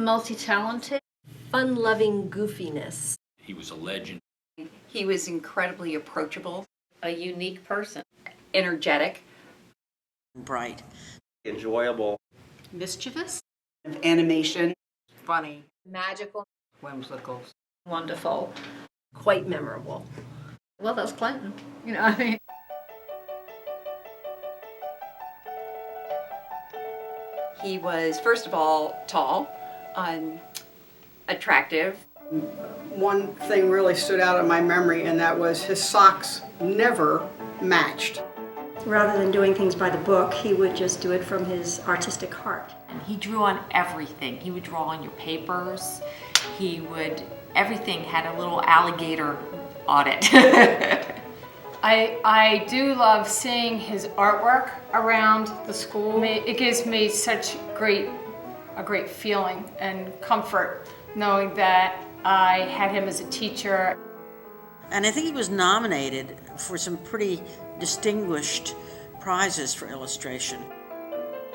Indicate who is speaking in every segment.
Speaker 1: multi-talented.
Speaker 2: Fun-loving goofiness.
Speaker 3: He was a legend.
Speaker 4: He was incredibly approachable.
Speaker 1: A unique person.
Speaker 4: Energetic.
Speaker 5: Bright.
Speaker 6: Enjoyable.
Speaker 7: Mischievous.
Speaker 4: Animation.
Speaker 7: Funny.
Speaker 1: Magical.
Speaker 7: Whimsical.
Speaker 1: Wonderful.
Speaker 2: Quite memorable.
Speaker 1: Well, that's Clinton. You know what I mean?
Speaker 4: He was, first of all, tall, attractive.
Speaker 8: One thing really stood out in my memory, and that was his socks never matched.
Speaker 9: Rather than doing things by the book, he would just do it from his artistic heart.
Speaker 10: And he drew on everything. He would draw on your papers. Everything had a little alligator on it.
Speaker 11: I do love seeing his artwork around the school. It gives me such a great feeling and comfort knowing that I had him as a teacher.
Speaker 5: And I think he was nominated for some pretty distinguished prizes for illustration.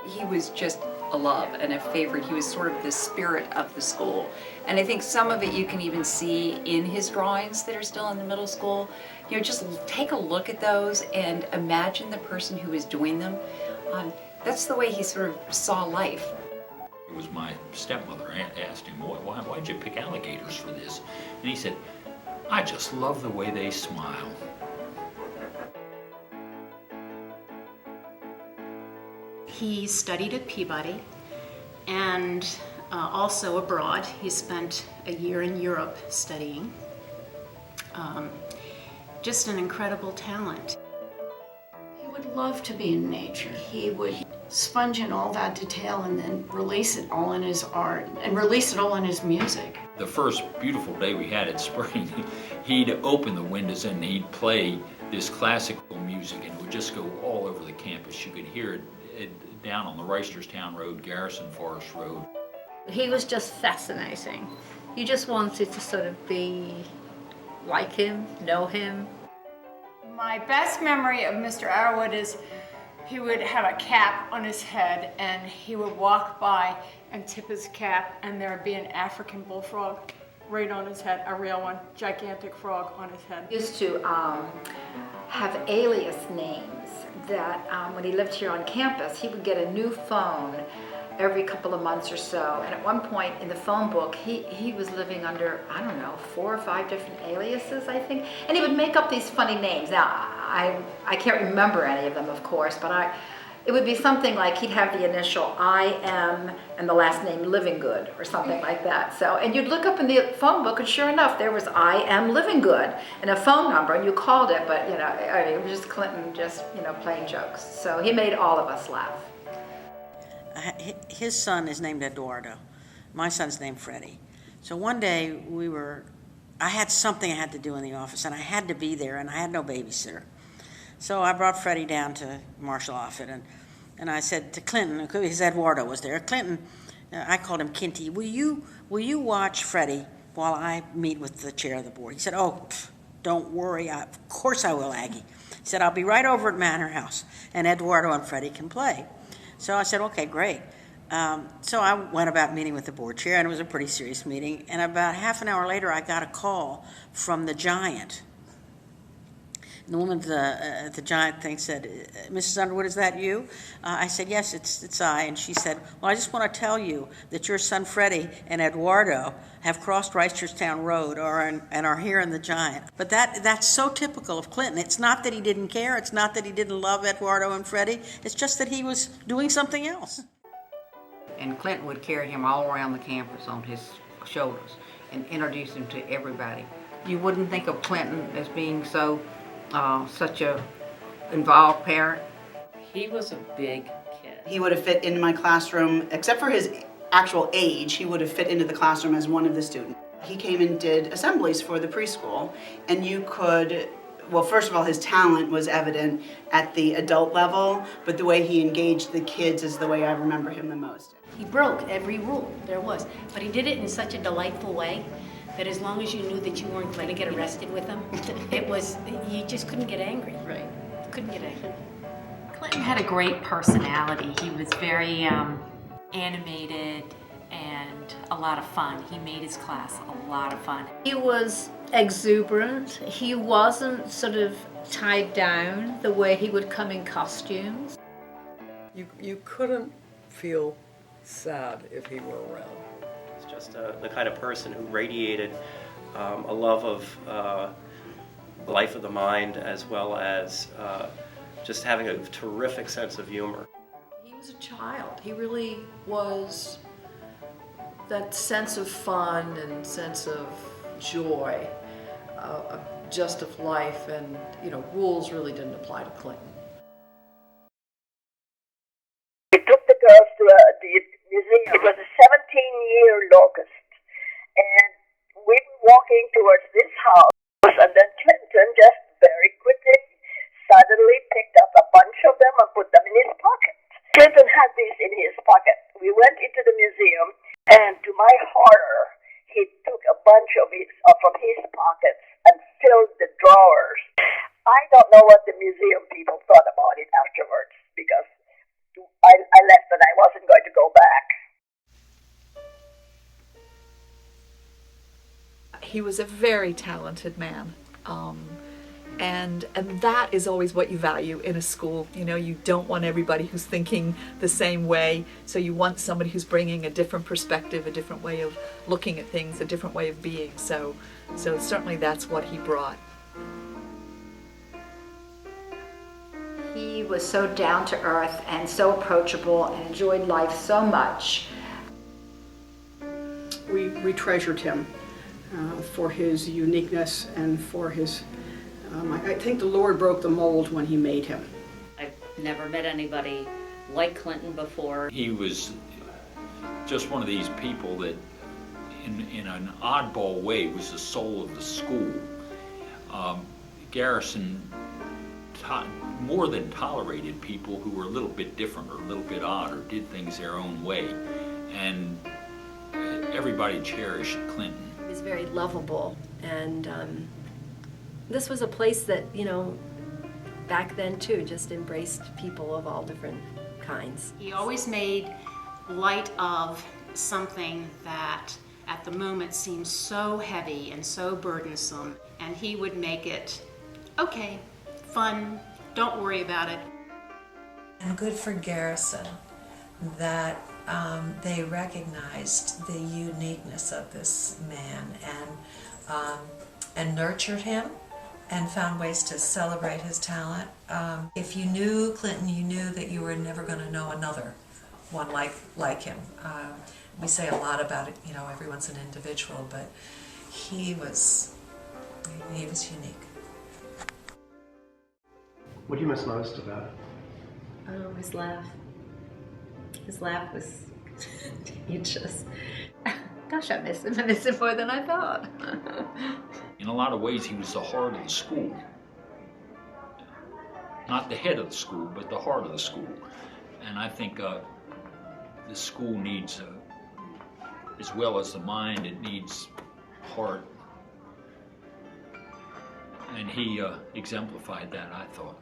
Speaker 4: He was just a love and a favorite. He was sort of the spirit of the school. And I think some of it you can even see in his drawings that are still in the middle school. You know, just take a look at those and imagine the person who is doing them. That's the way he sort of saw life.
Speaker 3: It was my stepmother asked him, why'd you pick alligators for this? And he said, I just love the way they smile.
Speaker 7: He studied at Peabody and also abroad. He spent a year in Europe studying. Just an incredible talent.
Speaker 12: He would love to be in nature. He would sponge in all that detail and then release it all in his art and release it all in his music.
Speaker 3: The first beautiful day we had at spring, he'd open the windows and he'd play this classical music and it would just go all over the campus. You could hear it down on the Reisterstown Road, Garrison Forest Road.
Speaker 1: He was just fascinating. You just wanted to sort of be like him, know him.
Speaker 11: My best memory of Mr. Arrowood is he would have a cap on his head and he would walk by and tip his cap and there would be an African bullfrog right on his head, a real one, gigantic frog on his head.
Speaker 13: He used to have alias names that when he lived here on campus, he would get a new phone every couple of months or so. And at one point in the phone book, he was living under, I don't know, 4 or 5 different aliases, I think. And he would make up these funny names. Now, I can't remember any of them, of course, but it would be something like he'd have the initial I-M and the last name Livingood or something like that. So, and you'd look up in the phone book and sure enough, there was I-M Livingood and a phone number and you called it, but you know, I mean, it was just Clinton just, you know, playing jokes. So he made all of us laugh.
Speaker 5: His son is named Eduardo. My son's named Freddie. So one day I had something I had to do in the office and I had to be there and I had no babysitter. So I brought Freddie down to Marshall Offutt and I said to Clinton, because Eduardo was there, Clinton, I called him Kinty, will you watch Freddie while I meet with the chair of the board? He said, don't worry, of course I will, Aggie. He said, I'll be right over at Manor House and Eduardo and Freddie can play. So I said, okay, great. So I went about meeting with the board chair, and it was a pretty serious meeting. And about half an hour later, I got a call from the Giant. And the woman at the Giant thing said, Mrs. Underwood, is that you? I said, yes, it's I. And she said, well, I just want to tell you that your son Freddie and Eduardo have crossed Reisterstown Road and are here in the Giant. But that's so typical of Clinton. It's not that he didn't care. It's not that he didn't love Eduardo and Freddie. It's just that he was doing something else.
Speaker 7: And Clinton would carry him all around the campus on his shoulders and introduce him to everybody. You wouldn't think of Clinton as being such a involved parent.
Speaker 1: He was a big kid.
Speaker 4: He would have fit into my classroom, except for his actual age, he would have fit into the classroom as one of the students. He came and did assemblies for the preschool, and you could, well, first of all, his talent was evident at the adult level, but the way he engaged the kids is the way I remember him the most.
Speaker 12: He broke every rule there was, but he did it in such a delightful way that as long as you knew that you weren't going to get arrested with him, you just couldn't get angry.
Speaker 1: Right.
Speaker 12: Couldn't get angry.
Speaker 10: Clinton had a great personality. He was very animated and a lot of fun. He made his class a lot of fun.
Speaker 1: He was exuberant. He wasn't sort of tied down the way he would come in costumes.
Speaker 6: You couldn't feel sad if he were around.
Speaker 14: He's just the kind of person who radiated a love of life of the mind, as well as just having a terrific sense of humor.
Speaker 2: He was a child. He really was that sense of fun and sense of joy, just of life, and rules really didn't apply to Clinton.
Speaker 15: We took the girls to the museum. It was a 17-year locust, and we were walking towards this house, and then Clinton just very quickly, suddenly picked up a bunch of them and put them in his pocket. Clinton had these in his pocket. We went into the museum, and to my horror, he took a bunch of it from his pockets and filled the drawers. I don't know what the museum people thought about it afterwards, because I left and I wasn't going to go back.
Speaker 16: He was a very talented man. And that is always what you value in a school. You don't want everybody who's thinking the same way, so you want somebody who's bringing a different perspective, a different way of looking at things, a different way of being. So certainly that's what he brought.
Speaker 13: He was so down to earth and so approachable and enjoyed life so much.
Speaker 8: We treasured him for his uniqueness and for his I think the Lord broke the mold when he made him.
Speaker 17: I've never met anybody like Clinton before.
Speaker 3: He was just one of these people that, in an oddball way, was the soul of the school. Garrison more than tolerated people who were a little bit different or a little bit odd or did things their own way. And everybody cherished Clinton.
Speaker 2: He was very lovable, and this was a place that, back then too, just embraced people of all different kinds.
Speaker 12: He always made light of something that at the moment seemed so heavy and so burdensome, and he would make it okay, fun, don't worry about it.
Speaker 18: And good for Garrison that they recognized the uniqueness of this man and nurtured him and found ways to celebrate his talent. If you knew Clinton, you knew that you were never going to know another one like him. We say a lot about it, everyone's an individual, but he was unique.
Speaker 14: What do you miss most about it?
Speaker 2: Oh, his laugh. His laugh was contagious.
Speaker 1: Gosh, I miss him. I miss him more than I thought.
Speaker 3: In a lot of ways, he was the heart of the school. Not the head of the school, but the heart of the school. And I think the school needs, as well as the mind, it needs heart. And he exemplified that, I thought.